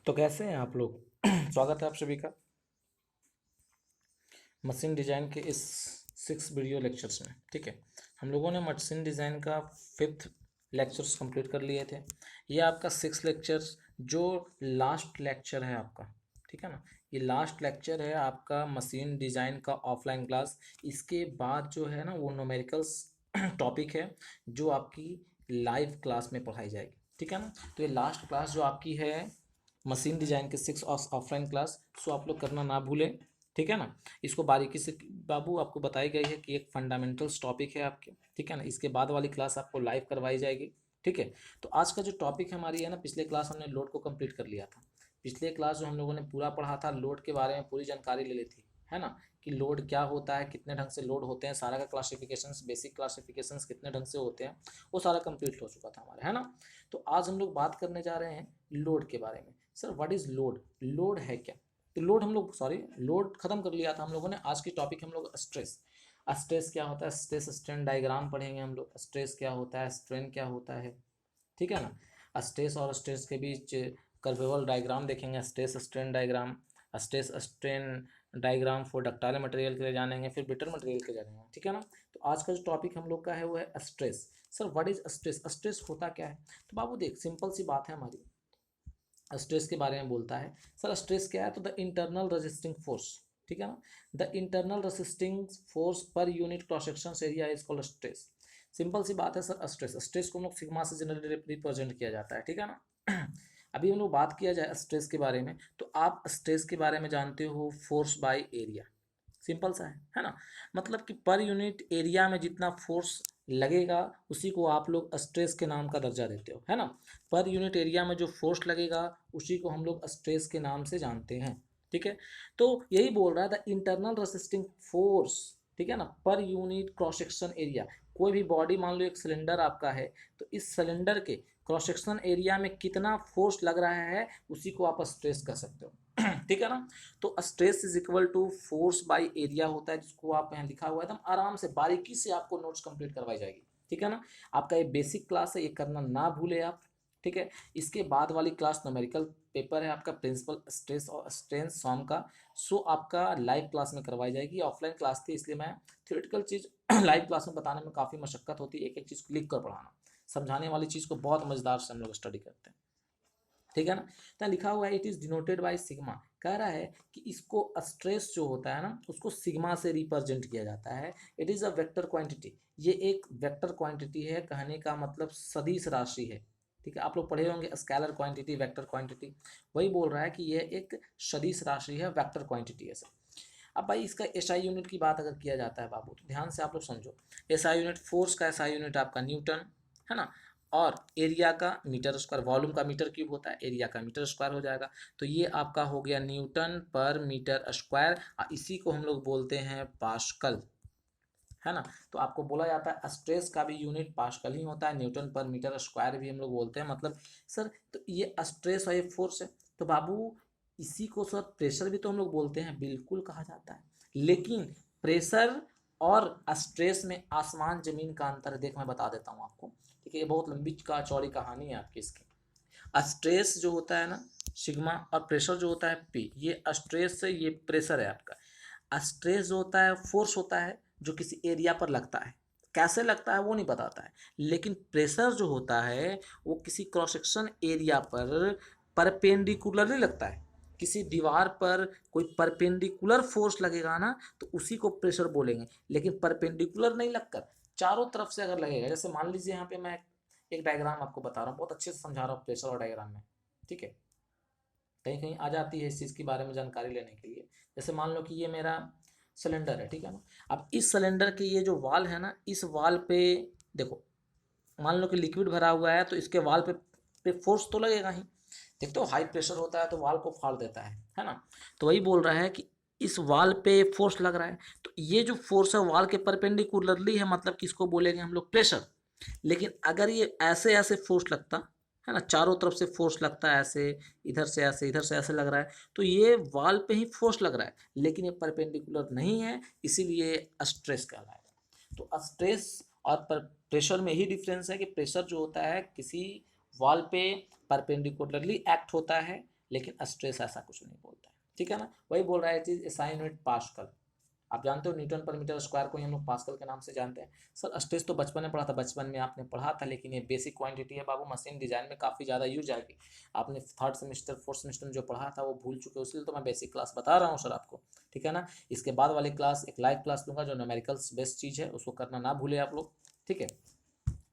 तो कैसे हैं आप लोग? स्वागत है आप सभी का मशीन डिज़ाइन के इस 6 वीडियो लेक्चर्स में। ठीक है, हम लोगों ने मशीन डिज़ाइन का 5th लेक्चर्स कंप्लीट कर लिए थे। ये आपका 6 लेक्चर्स जो लास्ट लेक्चर है आपका, ठीक है ना। ये लास्ट लेक्चर है आपका मशीन डिज़ाइन का ऑफलाइन क्लास। इसके बाद जो है ना वो न्यूमेरिकल्स टॉपिक है जो आपकी लाइव क्लास में पढ़ाई जाएगी। ठीक है ना। तो ये लास्ट क्लास जो आपकी है मशीन डिज़ाइन के 6 ऑफलाइन क्लास, सो आप लोग करना ना भूलें। ठीक है ना। इसको बारीकी से बाबू आपको बताई गई है कि एक फंडामेंटल्स टॉपिक है आपके। ठीक है ना। इसके बाद वाली क्लास आपको लाइव करवाई जाएगी। ठीक है। तो आज का जो टॉपिक हमारी है ना, पिछले क्लास हमने लोड को कंप्लीट कर लिया था। पिछले क्लास जो हम लोगों ने पूरा पढ़ा था, लोड के बारे में पूरी जानकारी ले ली थी, है ना। कि लोड क्या होता है, कितने ढंग से लोड होते हैं, सारा का क्लासिफिकेशंस, बेसिक क्लासिफिकेशंस कितने ढंग से होते हैं, वो सारा कंप्लीट हो चुका था हमारा, है ना। तो आज हम लोग बात करने जा रहे हैं लोड के बारे में। Sir what is load, load है क्या। तो लोड हम लोग लोड खत्म कर लिया था हम लोगों ने। आज की टॉपिक हम लोग स्ट्रेस। स्ट्रेस क्या होता है, स्ट्रेस स्ट्रेन डायग्राम पढ़ेंगे हम लोग। स्ट्रेस क्या होता है, स्ट्रेन क्या होता है, ठीक है ना। स्ट्रेस और स्ट्रेस के बीच कर्वेबल डायग्राम देखेंगे, stress strain diagram. Stress strain diagram for ductile material के लिए जानेंगे, फिर बिटर मटेरियल के लिए जानेंगे, ठीक है ना। तो आज का जो टॉपिक हम लोग का है वो है stress. Sir what is stress, stress होता क्या है। तो बाबू देख, सिंपल सी बात है हमारी। स्ट्रेस के बारे में बोलता है। सर स्ट्रेस क्या है, तो द इंटरनल रेजिस्टिंग फोर्स, ठीक है ना। The internal resisting force per unit cross section area is called stress. Simple सी बात है सर। स्ट्रेस स्ट्रेस को हम लोग सिग्मा से जनरली रिप्रेजेंट किया जाता है, ठीक है ना। अभी हम लोग बात किया जाए स्ट्रेस के बारे में, तो आप स्ट्रेस के बारे में जानते हो फोर्स बाय एरिया। सिंपल सा है ना। मतलब कि पर यूनिट एरिया में जितना फोर्स लगेगा उसी को आप लोग स्ट्रेस के नाम का दर्जा देते हो, है ना। पर यूनिट एरिया में जो फोर्स लगेगा उसी को हम लोग स्ट्रेस के नाम से जानते हैं। ठीक है। तो यही बोल रहा है द इंटरनल रेसिस्टिंग फोर्स, ठीक है ना, पर यूनिट क्रॉस सेक्शन एरिया। कोई भी बॉडी, मान लो एक सिलेंडर आपका है, तो इस सिलेंडर के क्रॉस सेक्शन एरिया में कितना फोर्स लग रहा है उसी को आप स्ट्रेस कह सकते हो। ठीक है ना। तो stress is equal to force by area होता है, जिसको आप यहाँ लिखा हुआ है एकदम आराम से बारीकी से आपको नोट्स कंप्लीट करवाई जाएगी। ठीक है ना। आपका ये बेसिक क्लास है, ये करना ना भूले आप। ठीक है। इसके बाद वाली क्लास न्यूमेरिकल पेपर है आपका, प्रिंसिपल स्ट्रेस और स्ट्रेन सॉम का। सो आपका लाइव क्लास में करवाई जाएगी। ऑफलाइन क्लास थी इसलिए मैं थ्योरेटिकल चीज़ लाइव क्लास में बताने में काफ़ी मशक्कत होती है, एक एक चीज़ को लिख कर पढ़ाना। समझाने वाली चीज़ को बहुत मज़ेदार से हम लोग स्टडी करते हैं, ठीक है ना। तो लिखा हुआ है it is denoted by sigma. कह रहा है कि इसको स्ट्रेस जो होता है ना उसको सिग्मा से रिप्रेजेंट किया जाता है। It is a vector quantity, ये एक वेक्टर क्वांटिटी है, कहने का मतलब सदिश राशि है। ठीक है, आप लोग पढ़े होंगे स्केलर क्वांटिटी, वेक्टर क्वांटिटी। वही बोल रहा है कि यह एक सदिश राशि है, वेक्टर क्वांटिटी है सर। अब भाई इसका एसआई यूनिट की बात अगर किया जाता है बाबू, तो ध्यान से आप लोग समझो। एसआई यूनिट, फोर्स का एसआई यूनिट आपका न्यूटन, है ना। और एरिया का मीटर स्क्वायर, वॉल्यूम का मीटर क्यूब होता है, एरिया का मीटर स्क्वायर हो जाएगा। तो ये आपका हो गया न्यूटन पर मीटर स्क्वायर, और इसी को हम लोग बोलते हैं पास्कल, है ना। तो आपको बोला जाता है स्ट्रेस का भी यूनिट पास्कल ही होता है, न्यूटन पर मीटर स्क्वायर भी हम लोग बोलते हैं। मतलब सर तो ये स्ट्रेस और ये फोर्स है, तो बाबू इसी को सर प्रेशर भी तो हम लोग बोलते हैं, बिल्कुल कहा जाता है। लेकिन प्रेशर और स्ट्रेस में आसमान जमीन का अंतर है। देख मैं बता देता हूँ आपको, ठीक है। ये बहुत लंबी का चौड़ी कहानी है आपकी इसकी। स्ट्रेस जो होता है ना सिग्मा, और प्रेशर जो होता है पी, ये स्ट्रेस से ये प्रेशर है आपका। स्ट्रेस जो होता है फोर्स होता है जो किसी एरिया पर लगता है, कैसे लगता है वो नहीं बताता है। लेकिन प्रेशर जो होता है वो किसी क्रॉस सेक्शन एरिया पर परपेंडिकुलरली लगता है। किसी दीवार पर कोई परपेंडिकुलर फोर्स लगेगा ना तो उसी को प्रेशर बोलेंगे। लेकिन परपेंडिकुलर नहीं लगकर चारों तरफ से अगर लगेगा, जैसे मान लीजिए यहाँ पे मैं एक डायग्राम आपको बता रहा हूँ, बहुत अच्छे से समझा रहा हूँ प्रेशर और डायग्राम में, ठीक है। कहीं कहीं आ जाती है इस चीज़ के बारे में जानकारी लेने के लिए। जैसे मान लो कि ये मेरा सिलेंडर है, ठीक है ना। अब इस सिलेंडर के ये जो वाल है ना, इस वाल पे देखो, मान लो कि लिक्विड भरा हुआ है तो इसके वाल पे फोर्स तो लगेगा ही। देखते हो हाई प्रेशर होता है तो वाल को फाड़ देता है ना। तो वही बोल रहा है कि इस वाल पे फोर्स लग रहा है, तो ये जो फोर्स है वाल के परपेंडिकुलरली है, मतलब किसको बोलेंगे हम लोग, प्रेशर। लेकिन अगर ये ऐसे ऐसे फोर्स लगता है ना, चारों तरफ से फोर्स लगता है ऐसे, इधर से ऐसे इधर से ऐसे लग रहा है, तो ये वाल पे ही फोर्स लग रहा है, लेकिन ये परपेंडिकुलर नहीं है, इसीलिए स्ट्रेस कहलाएगा। तो स्ट्रेस और प्रेशर में ही डिफरेंस है कि प्रेशर जो होता है किसी वॉल पे परपेंडिकुलरली एक्ट होता है, लेकिन स्ट्रेस ऐसा कुछ नहीं बोलता है, ठीक है ना। वही बोल रहा है चीज एसआई यूनिट पास्कल। आप जानते हो न्यूटन पर मीटर स्क्वायर को ही हम लोग पास्कल के नाम से जानते हैं। सर स्ट्रेस तो बचपन में पढ़ा था, बचपन में आपने पढ़ा था, लेकिन ये बेसिक क्वांटिटी है बाबू, मशीन डिजाइन में काफ़ी ज़्यादा यूज आएगी। आपने थर्ड सेमेस्टर फोर्थ सेमेस्टर में जो पढ़ा था वो भूल चुके हो, इसलिए तो मैं बेसिक क्लास बता रहा हूँ सर आपको, ठीक है ना। इसके बाद वाली क्लास एक लाइव क्लास लूँगा जो न्यूमेरिकल्स बेस्ड चीज़ है, उसको करना ना भूले आप लोग, ठीक है।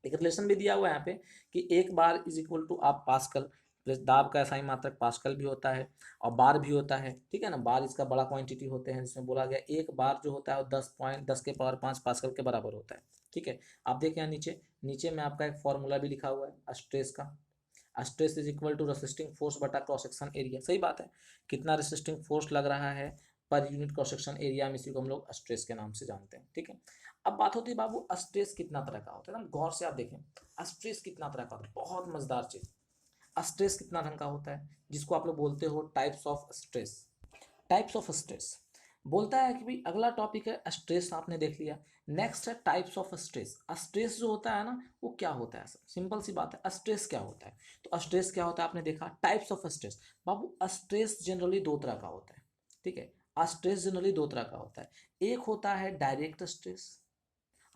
एक रिलेशन भी दिया हुआ है यहाँ पे कि एक बार इज इक्वल टू आप पास्कल, दाब का SI मात्रक पास्कल भी होता है और बार भी होता है, ठीक है ना। बार इसका बड़ा क्वांटिटी होते हैं, जिसमें बोला गया एक बार जो होता है वो 10.10 के पावर 5 पास्कल के बराबर होता है, ठीक है। आप देखें यहाँ नीचे, नीचे में आपका एक फॉर्मूला भी लिखा हुआ है स्ट्रेस का। Stress is equal to resisting force बटा क्रॉस सेक्शन एरिया, सही बात है। कितना रेसिस्टिंग फोर्स लग रहा है पर यूनिट क्रॉस सेक्शन एरिया में, इसी को हम लोग स्ट्रेस के नाम से जानते हैं, ठीक है। अब बात होती है बाबू स्ट्रेस कितना तरह का होता है ना, गौर से आप देखें स्ट्रेस कितना तरह का होता है, बहुत मजेदार चीज। स्ट्रेस कितना ढंग का होता है, जिसको आप लोग बोलते हो types of stress. Types of stress बोलता है कि भाई अगला टॉपिक है स्ट्रेस, आपने देख लिया। नेक्स्ट है टाइप्स ऑफ स्ट्रेस। स्ट्रेस जो होता है ना वो क्या होता है, सिंपल सी बात है, स्ट्रेस क्या होता है। तो स्ट्रेस क्या होता है आपने देखा, types of stress. Babu stress generally दो तरह का होता है, ठीक है। स्ट्रेस जनरली दो तरह का होता है, एक होता है डायरेक्ट स्ट्रेस,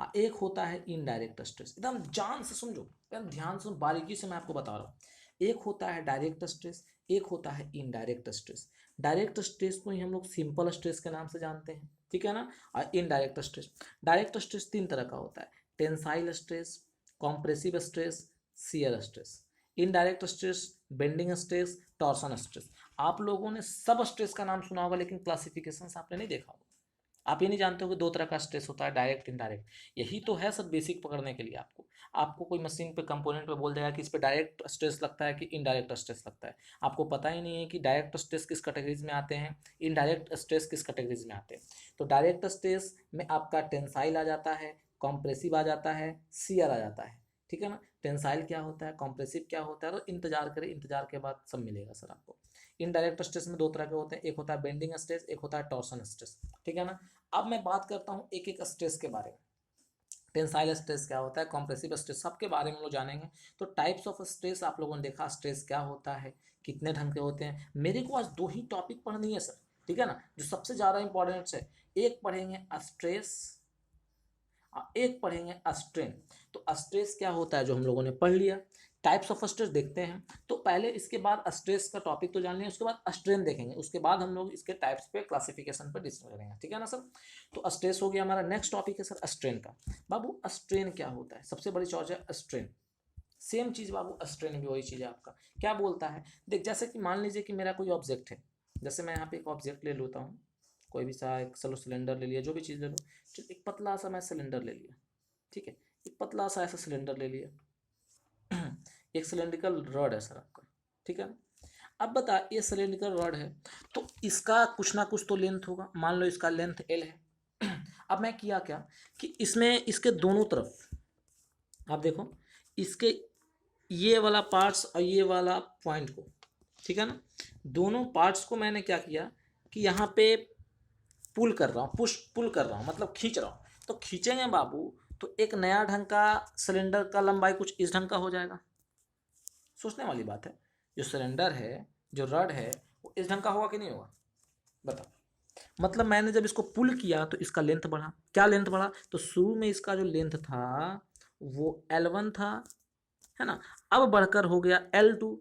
हाँ एक होता है इनडायरेक्ट स्ट्रेस। एकदम जान से समझो, एकदम ध्यान से बारीकी से मैं आपको बता रहा हूँ। एक होता है डायरेक्ट स्ट्रेस, एक होता है इनडायरेक्ट स्ट्रेस। डायरेक्ट स्ट्रेस को ही हम लोग सिंपल स्ट्रेस के नाम से जानते हैं, ठीक है ना। और इनडायरेक्ट स्ट्रेस, डायरेक्ट स्ट्रेस तीन तरह का होता है, tensile stress, compressive stress, shear stress. Indirect stress, bending stress, torsion stress. आप लोगों ने सब स्ट्रेस का नाम सुना होगा, लेकिन क्लासिफिकेशन आपने नहीं देखा होगा। आप ये नहीं जानते हो कि दो तरह का स्ट्रेस होता है, डायरेक्ट इनडायरेक्ट। यही तो है सब बेसिक पकड़ने के लिए आपको। आपको कोई मशीन पे कंपोनेंट पे बोल देगा कि इस पे डायरेक्ट स्ट्रेस लगता है कि इनडायरेक्ट स्ट्रेस लगता है, आपको पता ही नहीं है कि डायरेक्ट स्ट्रेस किस कैटेगरीज में आते हैं, इनडायरेक्ट स्ट्रेस किस कैटेगरीज में आते हैं। तो डायरेक्ट स्ट्रेस में आपका टेंसाइल आ जाता है, कॉम्प्रेसिव आ जाता है, शियर आ जाता है, ठीक है ना। टेंसाइल क्या होता है, कॉम्प्रेसिव क्या होता है, तो इंतजार करें, इंतजार के बाद सब मिलेगा सर आपको। इनडायरेक्ट स्ट्रेस में दो तरह के होते हैं, एक होता है बेंडिंग स्ट्रेस, एक होता है टॉर्सन स्ट्रेस, ठीक है ना। अब मैं बात करता हूँ एक एक स्ट्रेस के बारे में। टेंसाइल स्ट्रेस क्या होता है, कॉम्प्रेसिव स्ट्रेस, सबके बारे में लोग जानेंगे। तो टाइप्स ऑफ स्ट्रेस आप लोगों ने देखा, स्ट्रेस क्या होता है, कितने ढंग के होते हैं। मेरे को आज दो ही टॉपिक पढ़नी है सर, ठीक है ना, जो सबसे ज़्यादा इंपॉर्टेंट है। एक पढ़ेंगे स्ट्रेस, एक पढ़ेंगे स्ट्रेन। तो स्ट्रेस क्या होता है जो हम लोगों ने पढ़ लिया, टाइप्स ऑफ स्ट्रेस देखते हैं। तो पहले इसके बाद स्ट्रेस का टॉपिक तो जान लिया, उसके बाद स्ट्रेन देखेंगे, उसके बाद हम लोग इसके टाइप्स पे क्लासिफिकेशन पे डिस्कस करेंगे, ठीक है ना सर। तो स्ट्रेस हो गया हमारा, नेक्स्ट टॉपिक है सर स्ट्रेन का। बाबू स्ट्रेन क्या होता है, सबसे बड़ी चॉइस है स्ट्रेन। सेम चीज बाबू, स्ट्रेन भी वही चीज है आपका। क्या बोलता है, देख जैसे कि मान लीजिए कि मेरा कोई ऑब्जेक्ट है, जैसे मैं यहाँ पे एक ऑब्जेक्ट ले लेता हूँ, कोई भी सा एक चलो सिलेंडर ले लिया, जो भी चीज़ ले लो, चलो एक पतला सा मैं सिलेंडर ले लिया, ठीक है। एक पतला सा ऐसा सिलेंडर ले लिया, एक सिलेंड्रिकल रॉड है सर आपका, ठीक है। अब बता, ये सिलेंड्रिकल रॉड है तो इसका कुछ ना कुछ तो लेंथ होगा, मान लो इसका लेंथ L है। अब मैं किया क्या कि इसमें इसके दोनों तरफ आप देखो, इसके ये वाला पार्ट्स और ये वाला पॉइंट को, ठीक है ना, दोनों पार्ट्स को मैंने क्या किया कि यहाँ पे पुल कर रहा हूँ, पुश पुल कर रहा हूँ, मतलब खींच रहा हूँ। तो खींचेंगे बाबू तो एक नया ढंग का सिलेंडर का लंबाई कुछ इस ढंग का हो जाएगा। सोचने वाली बात है, जो सिलेंडर है, जो रड है, वो इस ढंग का होगा कि नहीं होगा, बताओ। मतलब मैंने जब इसको पुल किया तो इसका लेंथ बढ़ा, क्या लेंथ बढ़ा, तो शुरू में इसका जो लेंथ था वो L1 था, है ना, अब बढ़कर हो गया L2,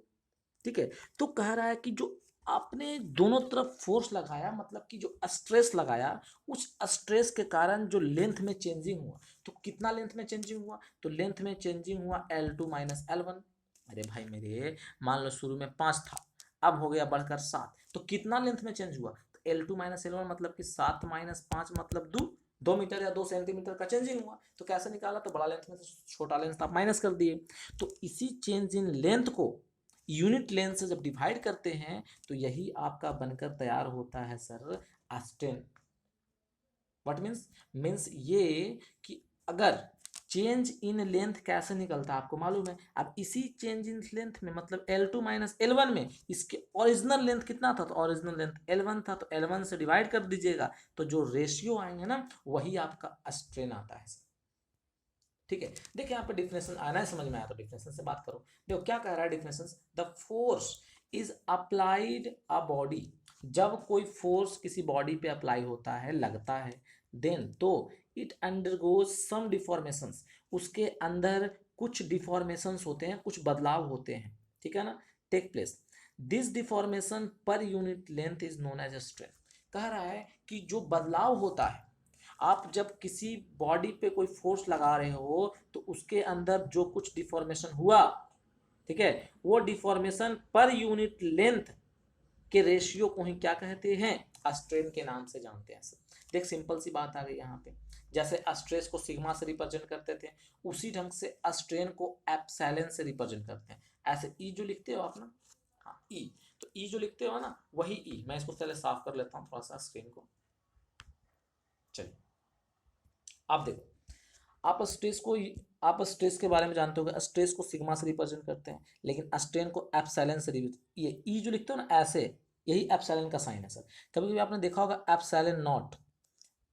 ठीक है। तो कह रहा है कि जो आपने दोनों तरफ फोर्स लगाया, मतलब कि जो स्ट्रेस लगाया, उस स्ट्रेस के कारण जो लेंथ में चेंजिंग हुआ, तो कितना लेंथ में चेंजिंग हुआ, तो लेंथ में चेंजिंग हुआ L2 माइनस L1। अरे भाई मेरे, मान लो शुरू में 5 था, अब हो गया बढ़कर 7, तो कितना लेंथ में चेंज हुआ, तो L2 माइनस L1 मतलब कि 7 माइनस 5 मतलब 2, 2 मीटर या 2 सेंटीमीटर का चेंजिंग हुआ। तो कैसे निकाला, तो बड़ा लेंथ में से छोटा लेंथ आप माइनस कर दिए। तो इसी चेंज इन लेंथ को यूनिट लेंथ से जब डिवाइड करते हैं तो यही आपका बनकर तैयार होता है sir strain. What means, means ये कि अगर चेंज इन लेंथ कैसे निकलता है आपको मालूम है। अब इसी चेंज इन लेंथ में मतलब L2 माइनस L1 में इसके ओरिजिनल लेंथ कितना था, तो ओरिजिनल लेंथ L1 था, तो L1 से डिवाइड कर दीजिएगा, तो जो रेशियो आएंगे ना वही आपका स्ट्रेन आता है, ठीक है। देखिए यहाँ पे डिफिनेशन आना है, समझ में आया तो डिफिनेशन से बात करो। देखो क्या कह रहा है definition, the force is applied a body, जब कोई फोर्स किसी बॉडी पे अप्लाई होता है, लगता है, देन तो इट अंडरगोज सम डिफॉर्मेशंस, उसके अंदर कुछ डिफॉर्मेशंस होते हैं, कुछ बदलाव होते हैं, ठीक है ना, take place. This deformation per unit length is known as strain. कह रहा है कि जो बदलाव होता है, आप जब किसी बॉडी पे कोई फोर्स लगा रहे हो तो उसके अंदर जो कुछ डिफॉर्मेशन हुआ, ठीक है, वो डिफॉर्मेशन पर यूनिट लेंथ के रेशियो को ही क्या कहते हैं, स्ट्रेन के नाम से जानते हैं सर। देख सिंपल सी बात आ गई यहाँ पे, जैसे स्ट्रेस को सिग्मा से रिप्रेजेंट करते थे, उसी ढंग से स्ट्रेन को एप्सिलॉन से रिप्रेजेंट करते हैं। ऐसे ई जो लिखते हो आप ना, हाँ ई, तो ई जो लिखते हो ना वही ई, मैं इसको पहले साफ कर लेता हूँ थोड़ा सा स्क्रीन को। चलिए आप देखो, आप स्ट्रेस के बारे में जानते हो, स्ट्रेस को सिग्मा से रिप्रेजेंट करते हैं, लेकिन स्ट्रेन को एप्सिलॉन से ये ई जो लिखते हो ना ऐसे, यही एप्सिलॉन का साइन है सर। कभी कभी आपने देखा होगा एप्सिलॉन नॉट,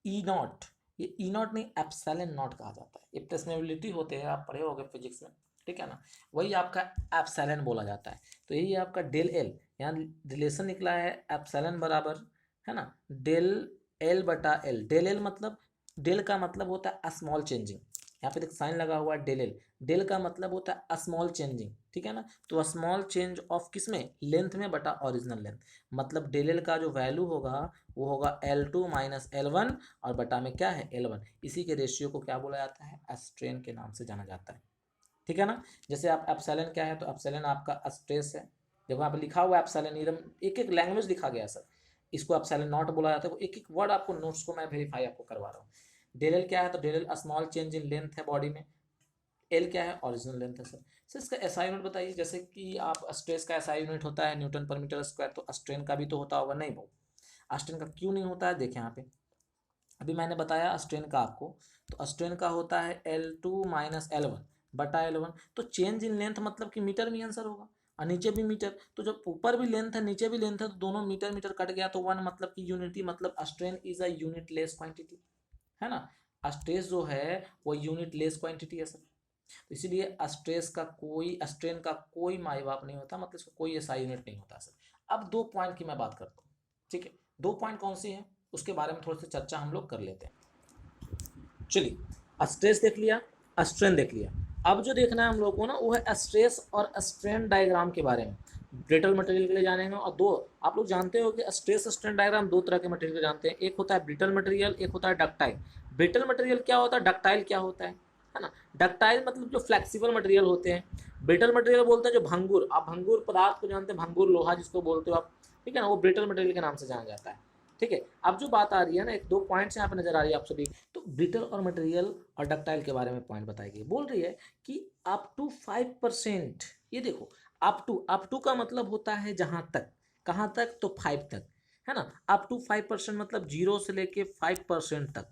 ई नॉट, ये ई नॉट नहीं एप्सिलॉन नॉट कहा जाता है। ये प्रेसनेबिलिटी होते हैं, आप पढ़े होगे फिजिक्स में, ठीक है ना, वही आपका एप्सिलॉन बोला जाता है। तो यही आपका डेल एल, यहाँ रिलेशन निकला है एप्सिलॉन बराबर, है ना, डेल एल बटा एल। डेल एल मतलब, डेल का मतलब होता है स्मॉल चेंजिंग, यहाँ पे देख साइन लगा हुआ है डेल एल, डेल का मतलब होता है स्मॉल चेंजिंग, ठीक है ना, तो स्मॉल चेंज ऑफ किस में, लेंथ में बटा ओरिजिनल लेंथ, मतलब डेल एल का जो वैल्यू होगा वो होगा L2 माइनस L1 और बटा में क्या है L1, इसी के रेशियो को क्या बोला जाता है, स्ट्रेन के नाम से जाना जाता है, ठीक है ना। जैसे आप एप्सिलॉन क्या है, तो एप्सिलॉन आपका स्ट्रेस है, जब वहाँ पे लिखा हुआ एप्सिलॉन, एकदम एक एक लैंग्वेज लिखा गया सर, इसको एप्सिलॉन नॉट बोला जाता है, एक एक वर्ड आपको नोट्स को मैं वेरीफाई आपको करवा रहा हूँ। डेल एल क्या है, तो del L small change in length है बॉडी में, एल क्या है, ओरिजिनल लेंथ है सर। सर इसका एसआई यूनिट बताइए, जैसे कि आप स्ट्रेस का एसआई यूनिट होता है न्यूटन पर मीटर स्क्वायर, तो स्ट्रेन का भी तो होता होगा, नहीं भाई स्ट्रेन का क्यों नहीं होता है, देखिए यहाँ पे अभी मैंने बताया स्ट्रेन का आपको, तो स्ट्रेन का होता है L2 माइनस L1 बटा L1, तो चेंज इन लेंथ मतलब कि मीटर में आंसर होगा, और नीचे भी मीटर, तो जब ऊपर भी लेंथ है नीचे भी लेंथ है तो दोनों मीटर मीटर कट गया, तो वन मतलब कि यूनिटी, मतलब strain is a unit less quantity, है ना, स्ट्रेस जो है वो यूनिट लेस क्वांटिटी है सर। तो इसीलिए स्ट्रेस का कोई, स्ट्रेन का कोई माई बाप नहीं होता, मतलब इसका कोई ऐसा यूनिट नहीं होता सर। अब दो पॉइंट की मैं बात करता हूँ, ठीक है, दो पॉइंट कौन सी है उसके बारे में थोड़ी सी चर्चा हम लोग कर लेते हैं। चलिए स्ट्रेस देख लिया, स्ट्रेन देख लिया, अब जो देखना है हम लोग को ना वो है स्ट्रेस और स्ट्रेन डायग्राम के बारे में, ब्रिटल मटेरियल के लिए जानेंगे। और दो, आप लोग जानते हो कि स्ट्रेस स्ट्रेन डायग्राम दो तरह के मटेरियल के जानते हैं, एक होता है ब्रिटल मटेरियल, एक होता है डक्टाइल। ब्रिटल मटेरियल क्या होता है, डक्टाइल क्या होता है ना, डक्टाइल मतलब जो फ्लेक्सिबल मटेरियल होते हैं, ब्रिटल मटेरियल बोलते हैं जो भंगुर, आप भंगुर पदार्थ को जानते हैं, भंगुर लोहा जिसको बोलते हो आप, ठीक है ना, वो ब्रिटल मटेरियल के नाम से जाना जाता है, ठीक है। अब जो बात आ रही है ना, एक दो पॉइंट्स यहाँ पे नजर आ रही है आप सभी, तो ब्रिटल और मटेरियल और डक्टाइल के बारे में पॉइंट बताएगी, बोल रही है कि अप टू 5%, ये देखो अप टू का मतलब होता है जहां तक, कहाँ तक, तो 5 तक, है ना, अप टू 5% मतलब 0 से लेके 5% तक,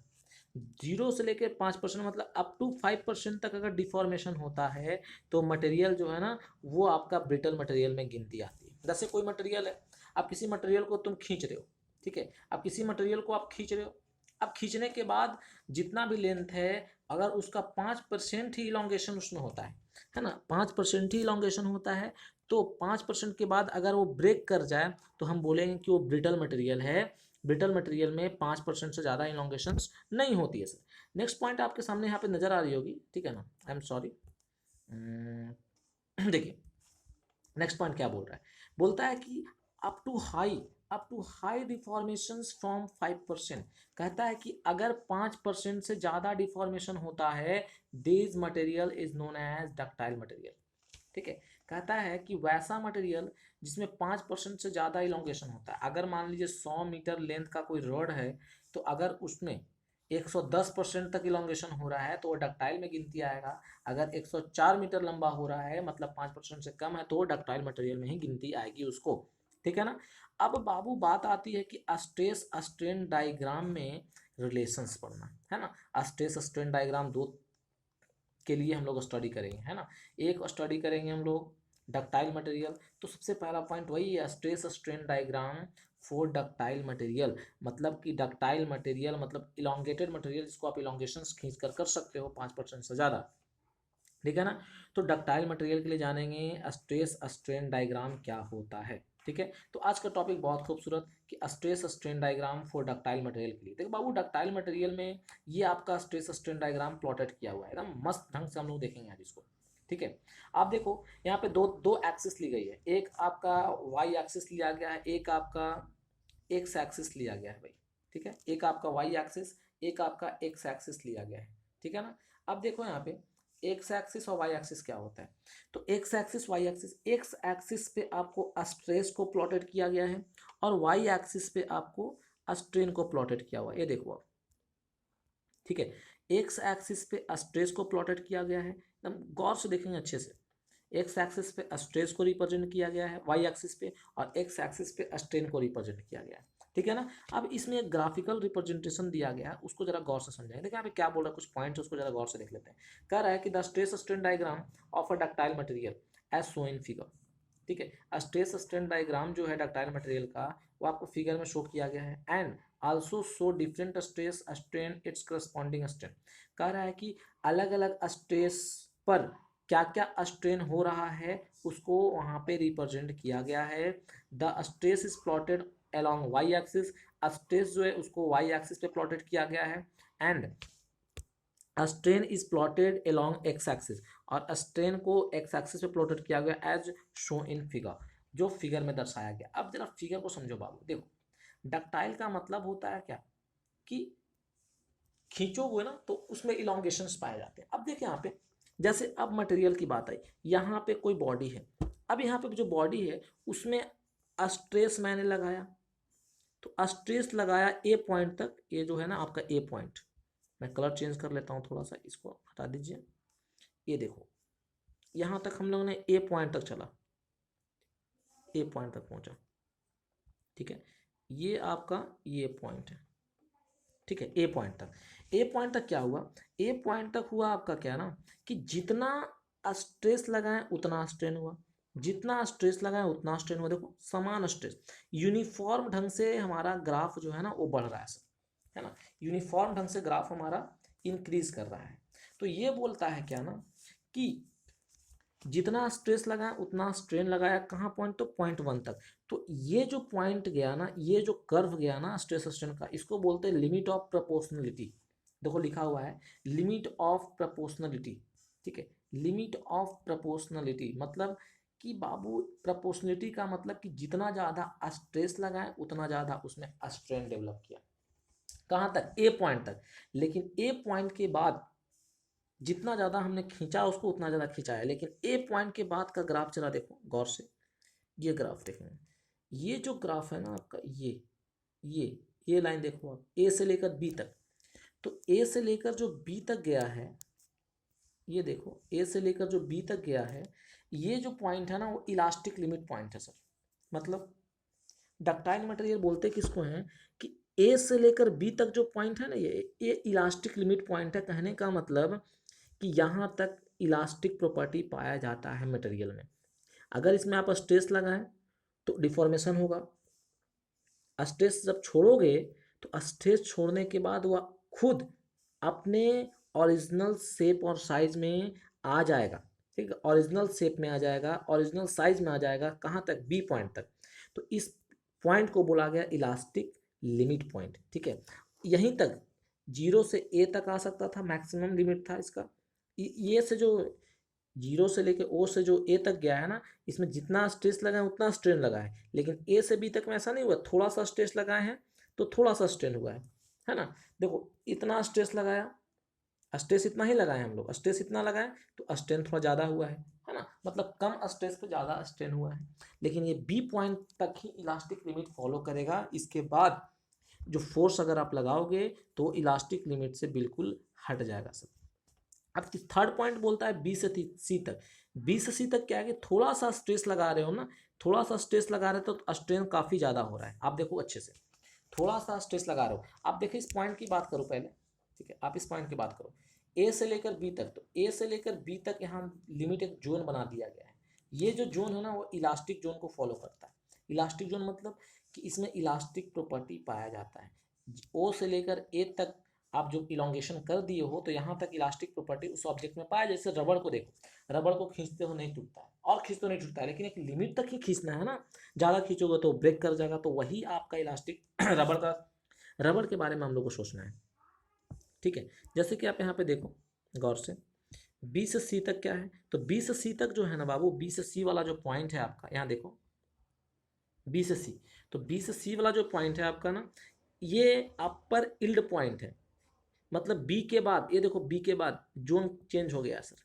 0 से लेके 5% मतलब अप टू 5% तक अगर डिफॉर्मेशन होता है तो मटेरियल जो है ना वो आपका ब्रिटल मटेरियल में गिनती आती है। जैसे कोई मटेरियल है, आप किसी मटेरियल को तुम खींच रहे हो, ठीक है, अब किसी मटेरियल को आप खींच रहे हो, अब खींचने के बाद जितना भी लेंथ है, अगर उसका 5% ही इलोंगेशन उसमें होता है ना, 5% ही इलोंगेशन होता है, तो 5% के बाद अगर वो ब्रेक कर जाए तो हम बोलेंगे कि वो ब्रिटल मटेरियल है। ब्रिटल मटेरियल में 5% से ज़्यादा इलोंगेशन नहीं होती है सर। नेक्स्ट पॉइंट आपके सामने यहाँ पे नजर आ रही होगी, ठीक है ना, आई एम सॉरी, देखिए नेक्स्ट पॉइंट क्या बोल रहा है, बोलता है कि up to high, up to high deformation from 5%, कहता है कि अगर 5% से ज़्यादा डिफॉर्मेशन होता है, this material is known as ductile material, ठीक है। कहता है कि वैसा मटेरियल जिसमें 5% से ज़्यादा इलोंगेशन होता है, अगर मान लीजिए 100 मीटर लेंथ का कोई रॉड है, तो अगर उसमें 110% तक इलोंगेशन हो रहा है तो वो डक्टाइल में गिनती आएगा, अगर 104 मीटर लंबा हो रहा है मतलब 5% से कम है तो वो डक्टाइल मटेरियल में ही गिनती आएगी उसको, ठीक है ना। अब बाबू बात आती है कि स्ट्रेस स्ट्रेन डायग्राम में रिलेशंस पढ़ना है ना, स्ट्रेस स्ट्रेन डायग्राम दो के लिए हम लोग स्टडी करेंगे, है ना, एक स्टडी करेंगे हम लोग डक्टाइल मटेरियल, तो सबसे पहला पॉइंट वही है stress strain diagram for ductile material, मतलब कि डक्टाइल मटेरियल मतलब इलोंगेटेड मटेरियल जिसको आप इलोंगेशन खींच कर सकते हो 5% से ज़्यादा, ठीक है ना। तो डक्टाइल मटेरियल के लिए जानेंगे स्ट्रेस स्ट्रेन डायग्राम क्या होता है। ठीक है, तो आज का टॉपिक बहुत खूबसूरत कि stress strain diagram for ductile material के लिए। देखो बाबू, डक्टाइल मटेरियल में ये आपका स्ट्रेस स्ट्रेन डायग्राम प्लॉटेड किया हुआ है, एकदम मस्त ढंग से हम लोग देखेंगे आज इसको। ठीक है, आप देखो यहाँ पे दो दो एक्सिस ली गई है, एक आपका वाई एक्सिस लिया गया है, एक आपका एक्स एक्सिस लिया गया है भाई। ठीक है, एक आपका वाई एक्सिस, एक आपका एक्स एक्सिस लिया गया है। ठीक है ना। अब देखो यहाँ पे एक्स एक्सिस और वाई एक्सिस क्या होता है। तो X axis Y axis, X axis पे आपको स्ट्रेस को प्लॉटेड किया गया है और वाई एक्सिस पे आपको स्ट्रेन को प्लॉटेड किया हुआ है, ये देखो आप। ठीक है, एक्स एक्सिस पे स्ट्रेस को प्लॉटेड किया गया है, एकदम गौर से देखेंगे अच्छे से। एक्स एक्सिस पे स्ट्रेस को रिप्रेजेंट किया गया है वाई एक्सिस पे, और एक्स एक्सिस पे स्ट्रेन को रिप्रेजेंट किया गया है। ठीक है ना। अब इसमें एक ग्राफिकल रिप्रेजेंटेशन दिया गया है, उसको जरा गौर से समझेंगे। देखिए यहाँ पे क्या बोल रहा है, कुछ पॉइंट है उसको जरा गौर से देख लेते हैं। कह रहा है कि the stress strain diagram of a ductile material as show in figure. ठीक है, स्ट्रेस स्ट्रेन डायग्राम जो है डक्टाइल मटेरियल का, वो आपको फिगर में शो किया गया है। And also show different stress strain it's corresponding strain. कह रहा है कि अलग अलग स्ट्रेस पर क्या क्या स्ट्रेन हो रहा है उसको वहाँ पे रिप्रेजेंट किया गया है। The stress is plotted along Y axis, stress जो है उसको वाई एक्सिस पे प्लॉटेड किया गया है। And strain is plotted along x axis, और स्ट्रेन को एक्स एक्सिस पे प्लॉटेड किया गया एज शो इन फिगर, जो फिगर में दर्शाया गया। अब जरा फिगर को समझो बाबू। देखो डक्टाइल का मतलब होता है क्या कि खींचोगे ना तो उसमें इलोंगेशंस पाए जाते हैं। अब देखिए यहाँ पे, जैसे अब मटेरियल की बात आई, यहाँ पे कोई बॉडी है। अब यहाँ पे जो बॉडी है उसमें स्ट्रेस मैंने लगाया, तो स्ट्रेस लगाया ए पॉइंट तक, ये जो है ना आपका ए पॉइंट। मैं कलर चेंज कर लेता हूँ थोड़ा सा, इसको हटा दीजिए। ये देखो यहाँ तक हम लोगों ने ए पॉइंट तक चला, ए पॉइंट तक पहुंचा। ठीक है, ये आपका ये पॉइंट है। ठीक है, ए पॉइंट तक, ए पॉइंट तक क्या हुआ, ए पॉइंट तक हुआ आपका क्या ना कि जितना स्ट्रेस लगाएं उतना स्ट्रेन हुआ, जितना स्ट्रेस लगाएं उतना स्ट्रेन हुआ। देखो समान स्ट्रेस, यूनिफॉर्म ढंग से हमारा ग्राफ जो है ना वो बढ़ रहा है ना, यूनिफॉर्म ढंग से ग्राफ हमारा इंक्रीज कर रहा है। तो ये बोलता है क्या ना कि जितना स्ट्रेस लगाया उतना स्ट्रेन लगाया, कहाँ पॉइंट, तो पॉइंट वन तक। तो ये जो पॉइंट गया ना, ये जो कर्व गया ना स्ट्रेस स्ट्रेन का, इसको बोलते हैं लिमिट ऑफ प्रोपोर्शनलिटी। देखो लिखा हुआ है लिमिट ऑफ प्रोपोर्शनलिटी। ठीक है, लिमिट ऑफ प्रोपोर्शनलिटी मतलब कि बाबू प्रोपोर्शनलिटी का मतलब कि जितना ज़्यादा स्ट्रेस लगाए उतना ज़्यादा उसमें स्ट्रेन डेवलप किया। कहाँ तक, ए पॉइंट तक। लेकिन ए पॉइंट के बाद जितना ज़्यादा हमने खींचा उसको उतना ज़्यादा खींचा है, लेकिन ए पॉइंट के बाद का ग्राफ जरा देखो गौर से। ये ग्राफ देखेंगे, ये जो ग्राफ है ना आपका, ये ये लाइन देखो आप, ए से लेकर बी तक। तो ए से लेकर जो बी तक गया है, ये देखो ए से लेकर जो बी तक गया है, ये जो पॉइंट है ना वो इलास्टिक लिमिट पॉइंट है सर। मतलब डक्टाइल मटेरियल बोलते किसको हैं कि ए से लेकर बी तक जो पॉइंट है ना, ये इलास्टिक लिमिट पॉइंट है। कहने का मतलब कि यहाँ तक इलास्टिक प्रॉपर्टी पाया जाता है मटेरियल में। अगर इसमें आप स्ट्रेस लगाएं तो डिफॉर्मेशन होगा, स्ट्रेस जब छोड़ोगे तो स्ट्रेस छोड़ने के बाद वह खुद अपने ओरिजिनल शेप और साइज में आ जाएगा। ठीक है, ओरिजिनल शेप में आ जाएगा, ओरिजिनल साइज में आ जाएगा। कहाँ तक, बी पॉइंट तक। तो इस पॉइंट को बोला गया इलास्टिक लिमिट पॉइंट। ठीक है, यहीं तक जीरो से ए तक आ सकता था, मैक्सिमम लिमिट था इसका। ये से जो जीरो से लेके ओ से जो ए तक गया है ना, इसमें जितना स्ट्रेस लगा है उतना स्ट्रेन लगा है। लेकिन ए से बी तक में ऐसा नहीं हुआ, थोड़ा सा स्ट्रेस लगाए हैं तो थोड़ा सा स्ट्रेन हुआ है ना। देखो इतना स्ट्रेस लगाया, स्ट्रेस इतना ही लगाए हम लोग, स्ट्रेस इतना लगाए तो स्ट्रेन थोड़ा ज़्यादा हुआ है ना। मतलब कम स्ट्रेस पे ज़्यादा स्ट्रेन हुआ है। लेकिन ये बी पॉइंट तक ही इलास्टिक लिमिट फॉलो करेगा, इसके बाद जो फोर्स अगर आप लगाओगे तो इलास्टिक लिमिट से बिल्कुल हट जाएगा सब। अब थर्ड पॉइंट बोलता है बी से सी तक। बी से सी तक क्या है कि थोड़ा सा स्ट्रेस लगा रहे हो ना, थोड़ा सा स्ट्रेस लगा रहे हो तो स्ट्रेन काफ़ी ज़्यादा हो रहा है। आप देखो अच्छे से, थोड़ा सा स्ट्रेस लगा रहे हो। आप देखिए इस पॉइंट की बात करो पहले। ठीक है, आप इस पॉइंट की बात करो ए से लेकर बी तक। तो ए से लेकर बी तक यहाँ लिमिट एक जोन बना दिया गया है। ये जो जोन है ना वो इलास्टिक जोन को फॉलो करता है। इलास्टिक जोन मतलब कि इसमें इलास्टिक प्रॉपर्टी पाया जाता है। ओ से लेकर ए तक आप जो इलोंगेशन कर दिए हो तो यहाँ तक इलास्टिक प्रॉपर्टी उस ऑब्जेक्ट में पाया। जैसे रबड़ को देखो, रबड़ को खींचते हो नहीं टूटता है, और खींच तो नहीं टूटता है, लेकिन एक लिमिट तक ही खींचना है ना, ज़्यादा खींचोगे तो ब्रेक कर जाएगा। तो वही आपका इलास्टिक रबड़ का, रबड़ के बारे में हम लोग को सोचना है, ठीक है। जैसे कि आप यहाँ पे देखो गौर से, बी से सी तक क्या है, तो बी से सी तक जो है ना बाबू, बी से सी वाला जो पॉइंट है आपका, यहाँ देखो बी से सी, तो बी से सी वाला जो पॉइंट है आपका ना, ये अपर इल्ड पॉइंट है। मतलब बी के बाद, ये देखो बी के बाद जोन चेंज हो गया सर,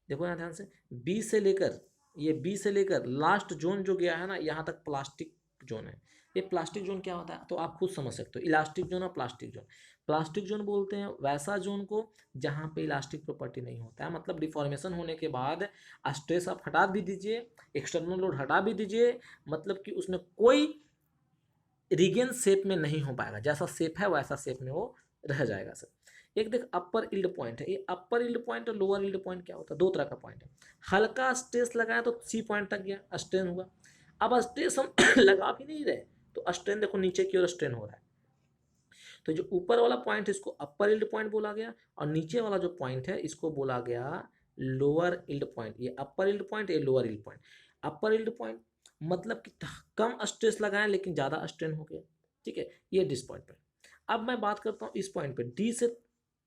देखो यहाँ ध्यान से, बी से लेकर, ये बी से लेकर लास्ट जोन जो गया है ना यहाँ तक प्लास्टिक जोन है। ये प्लास्टिक जोन क्या होता है तो आप खुद समझ सकते हो, इलास्टिक जोन और प्लास्टिक जोन। प्लास्टिक जोन बोलते हैं वैसा जोन को जहाँ पे इलास्टिक प्रॉपर्टी नहीं होता है, मतलब डिफॉर्मेशन होने के बाद स्ट्रेस आप हटा भी दीजिए, एक्सटर्नल लोड हटा भी दीजिए, मतलब कि उसमें कोई रिगेन शेप में नहीं हो पाएगा, जैसा शेप है वैसा शेप में वो रह जाएगा सर। एक देख अपर इल्ड पॉइंट है, ये अपर इल्ड पॉइंट और लोअर इल्ड पॉइंट क्या होता है, दो तरह का पॉइंट है। हल्का स्ट्रेस लगाया तो सी पॉइंट तक गया, स्ट्रेन हुआ। अब स्ट्रेस हम लगा भी नहीं रहे तो स्ट्रेन देखो नीचे की ओर स्ट्रेन हो रहा है। तो जो ऊपर वाला पॉइंट है इसको अपर इल्ड पॉइंट बोला गया, और नीचे वाला जो पॉइंट है इसको बोला गया लोअर इल्ड पॉइंट। ये अपर इल्ड पॉइंट, ये लोअर इल्ड पॉइंट। अपर इल्ड पॉइंट मतलब कि कम स्ट्रेस लगाएं लेकिन ज़्यादा स्ट्रेन हो गया, ठीक है, ये डिस पॉइंट पर। अब मैं बात करता हूँ इस पॉइंट पे, डी से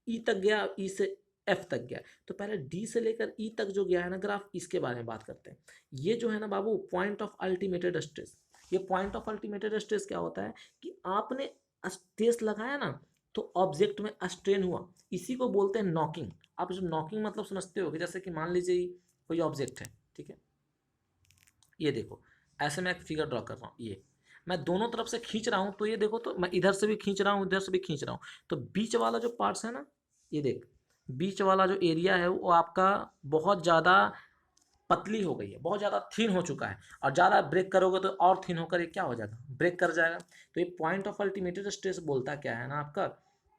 ई तक गया, ई से एफ तक गया, तो पहले डी से लेकर ई तक जो गया है ना ग्राफ, इसके बारे में बात करते हैं। ये जो है ना बाबू पॉइंट ऑफ अल्टीमेटेड स्ट्रेस। ये पॉइंट ऑफ अल्टीमेटेड स्ट्रेस क्या होता है कि आपने स्ट्रेस लगाया ना तो ऑब्जेक्ट में स्ट्रेन हुआ, इसी को बोलते हैं नॉकिंग। आप जो नॉकिंग मतलब समझते हो कि जैसे कि मान लीजिए कोई ऑब्जेक्ट है, ठीक है, ये देखो ऐसे मैं एक फिगर ड्रॉ कर रहा हूँ, ये मैं दोनों तरफ से खींच रहा हूँ, तो ये देखो, तो मैं इधर से भी खींच रहा हूँ इधर से भी खींच रहा हूँ, तो बीच वाला जो पार्ट्स है ना, ये देख बीच वाला जो एरिया है वो आपका बहुत ज़्यादा पतली हो गई है, बहुत ज़्यादा थिन हो चुका है, और ज़्यादा ब्रेक करोगे तो और थिन होकर ये क्या हो जाएगा, ब्रेक कर जाएगा। तो ये पॉइंट ऑफ अल्टीमेटेड स्ट्रेस बोलता क्या है ना आपका,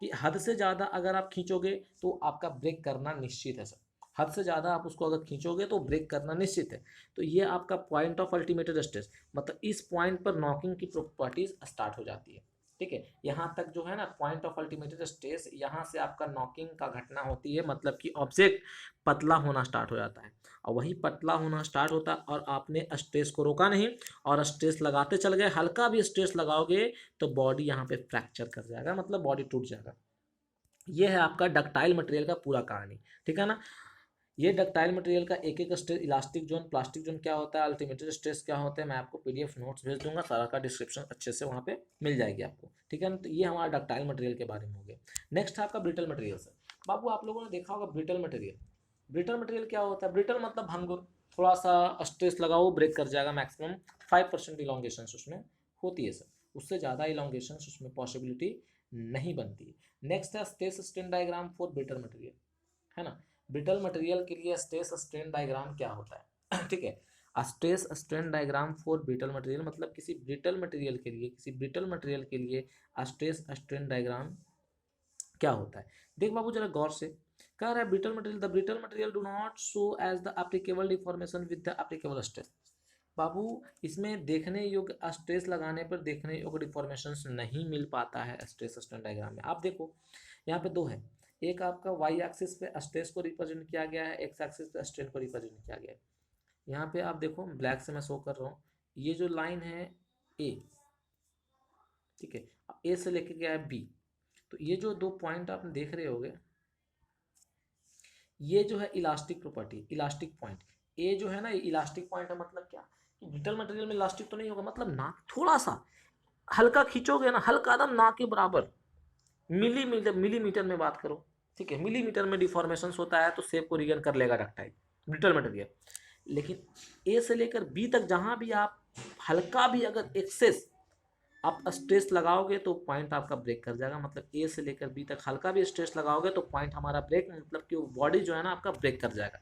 कि हद से ज़्यादा अगर आप खींचोगे तो आपका ब्रेक करना निश्चित है सर। हद से ज़्यादा आप उसको अगर खींचोगे तो ब्रेक करना निश्चित है। तो ये आपका पॉइंट ऑफ अल्टीमेटेड स्ट्रेस, मतलब इस पॉइंट पर नॉकिंग की प्रॉपर्टीज स्टार्ट हो जाती है, ठीक है। यहाँ तक जो है ना पॉइंट ऑफ अल्टीमेटेड स्ट्रेस, यहाँ से आपका नॉकिंग का घटना होती है, मतलब कि ऑब्जेक्ट पतला होना स्टार्ट हो जाता है, और वही पतला होना स्टार्ट होता है और आपने स्ट्रेस को रोका नहीं और स्ट्रेस लगाते चल गए, हल्का भी स्ट्रेस लगाओगे तो बॉडी यहाँ पे फ्रैक्चर कर जाएगा, मतलब बॉडी टूट जाएगा। ये है आपका डक्टाइल मटेरियल का पूरा कहानी, ठीक है ना। ये डक्टाइल मटेरियल का एक एक stress, elastic zone, plastic zone क्या होता है, अल्टीमेटेड स्ट्रेस क्या होता है, मैं आपको पीडीएफ नोट्स भेज दूंगा, सारा का डिस्क्रिप्शन अच्छे से वहाँ पे मिल जाएगी आपको, ठीक है ना। तो ये हमारा डक्टाइल मटेरियल के बारे में हो गया। नेक्स्ट है आपका ब्रिटल मटेरियल सर। बाबू आप लोगों ने देखा होगा ब्रिटल मटेरियल, ब्रिटल मटेरियल क्या होता है, ब्रिटल मतलब भंगुर, थोड़ा सा स्ट्रेस लगाओ ब्रेक कर जाएगा, मैक्सिमम 5% इलोंगेशन उसमें होती है सर, उससे ज़्यादा इलोंगेशन उसमें पॉसिबिलिटी नहीं बनती है। नेक्स्ट है stress strain diagram for brittle material, है ना। ब्रिटल मटेरियल के लिए स्ट्रेस स्ट्रेन डायग्राम क्या होता है ठीक है, stress strain diagram for brittle material मतलब किसी ब्रिटल मटेरियल के लिए, किसी ब्रिटल मटेरियल के लिए स्ट्रेस स्ट्रेन डायग्राम क्या होता है। देख बाबू जरा गौर से, कह रहा है brittle material, the brittle material do not show as the applicable deformation with the applicable stress. बाबू इसमें देखने योग्य, स्ट्रेस लगाने पर देखने योग्य डिफॉर्मेशन नहीं मिल पाता है स्ट्रेस स्ट्रेन डायग्राम में। आप देखो यहाँ पे दो है, एक आपका वाई एक्सिस पे स्ट्रेस को रिप्रेजेंट किया गया है, एक्स एक्सिस पे स्ट्रेन को रिप्रेजेंट किया गया है। यहाँ पे आप देखो ब्लैक से मैं शो कर रहा हूँ, ये जो लाइन है ए, ठीक है, ए से लेके गया है बी, तो ये जो दो पॉइंट आप देख रहे होगे, ये जो है इलास्टिक प्रॉपर्टी, इलास्टिक पॉइंट, ए जो है ना ये इलास्टिक पॉइंट है, मतलब क्या कि ब्रिटल मटेरियल में इलास्टिक तो नहीं होगा, मतलब ना थोड़ा सा हल्का खींचोगे ना, हल्का एकदम ना के बराबर, मिलीमीटर में बात करो, ठीक है, मिलीमीटर में डिफॉर्मेशन होता है तो शेप को रिगन कर लेगा डक्टाइल ब्रिटल मटेरियल। लेकिन ए से लेकर बी तक जहां भी आप हल्का भी अगर एक्सेस आप स्ट्रेस लगाओगे तो पॉइंट आपका ब्रेक कर जाएगा, मतलब ए से लेकर बी तक हल्का भी स्ट्रेस लगाओगे तो पॉइंट हमारा ब्रेक, मतलब कि बॉडी जो है ना आपका ब्रेक कर जाएगा।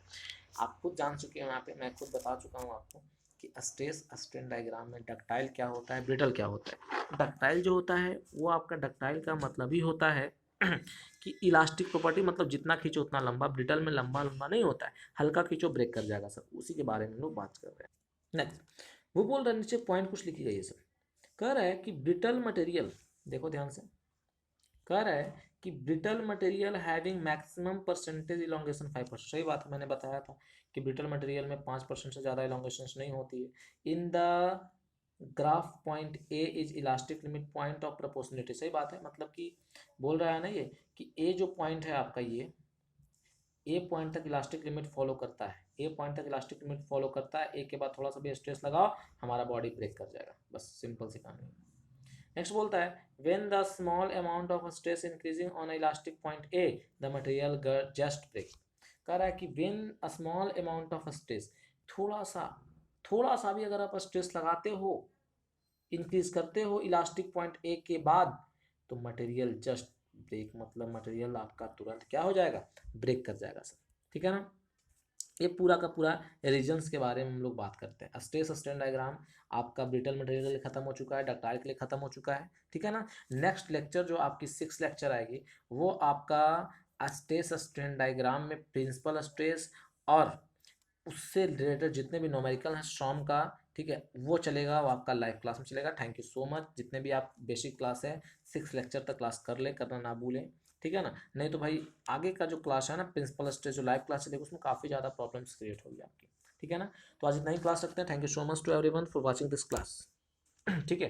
आप खुद जान चुके हैं यहाँ पे, मैं खुद बता चुका हूँ आपको कि स्ट्रेस स्ट्रेन डायग्राम में डक्टाइल क्या होता है, ब्रिटल क्या होता है। डक्टाइल जो होता है वो आपका, डक्टाइल का मतलब ही होता है कि इलास्टिक प्रॉपर्टी, मतलब जितना खींचो उतना लंबा, ब्रिटल में लंबा लंबा नहीं होता है, हल्का खींचो ब्रेक कर जाएगा सर, उसी के बारे में लोग बात कर रहे हैं। नेक्स्ट वो बोल रहे हैं, नीचे पॉइंट कुछ लिखी गई है सर, कह रहा है कि ब्रिटल मटेरियल, देखो ध्यान से, कह रहा है कि brittle material having maximum percentage elongation 5%। सही बात है, मैंने बताया था कि ब्रिटल मटेरियल में 5% से ज़्यादा इलोंगेशन नहीं होती है। In the graph point A is elastic limit point of proportionality. सही बात है, मतलब कि बोल रहा है ना ये कि ए जो पॉइंट है आपका, ये ए पॉइंट तक इलास्टिक लिमिट फॉलो करता है, ए पॉइंट तक इलास्टिक लिमिट फॉलो करता है, ए के बाद थोड़ा सा भी स्ट्रेस लगाओ हमारा बॉडी ब्रेक कर जाएगा, बस सिंपल सी कहानी। नेक्स्ट बोलता है when the small amount of stress increasing on elastic point A the material just break. कह रहा है कि when a small amount of stress, थोड़ा सा भी अगर आप स्ट्रेस लगाते हो, इंक्रीज करते हो इलास्टिक पॉइंट ए के बाद, तो मटेरियल जस्ट ब्रेक, मतलब मटेरियल आपका तुरंत क्या हो जाएगा, ब्रेक कर जाएगा सर। ठीक है ना, ये पूरा का पूरा रीजन्स के बारे में हम लोग बात करते हैं। स्ट्रेस स्ट्रेन डायग्राम आपका ब्रिटल मटेरियल के लिए खत्म हो चुका है, डक्टाइल के लिए खत्म हो चुका है। ठीक है ना, नेक्स्ट लेक्चर जो आपकी 6 लेक्चर आएगी वो आपका स्ट्रेस स्ट्रेन डायग्राम में प्रिंसिपल स्ट्रेस और उससे रिलेटेड जितने भी न्यूमेरिकल हैं स्ट्रॉम का, ठीक है, वो चलेगा, वो आपका लाइव क्लास में चलेगा। Thank you so much. जितने भी आप बेसिक क्लास है 6 लेक्चर तक क्लास कर ले, करना ना भूलें। ठीक है ना, नहीं तो भाई आगे का जो क्लास है ना प्रिंसिपल स्ट्रेस जो लाइव क्लास चलेगा उसमें काफ़ी ज़्यादा प्रॉब्लम्स क्रिएट होगी आपकी। ठीक है ना, तो आज इतना ही क्लास रखते हैं। Thank you so much to everyone for watching this class. ठीक है।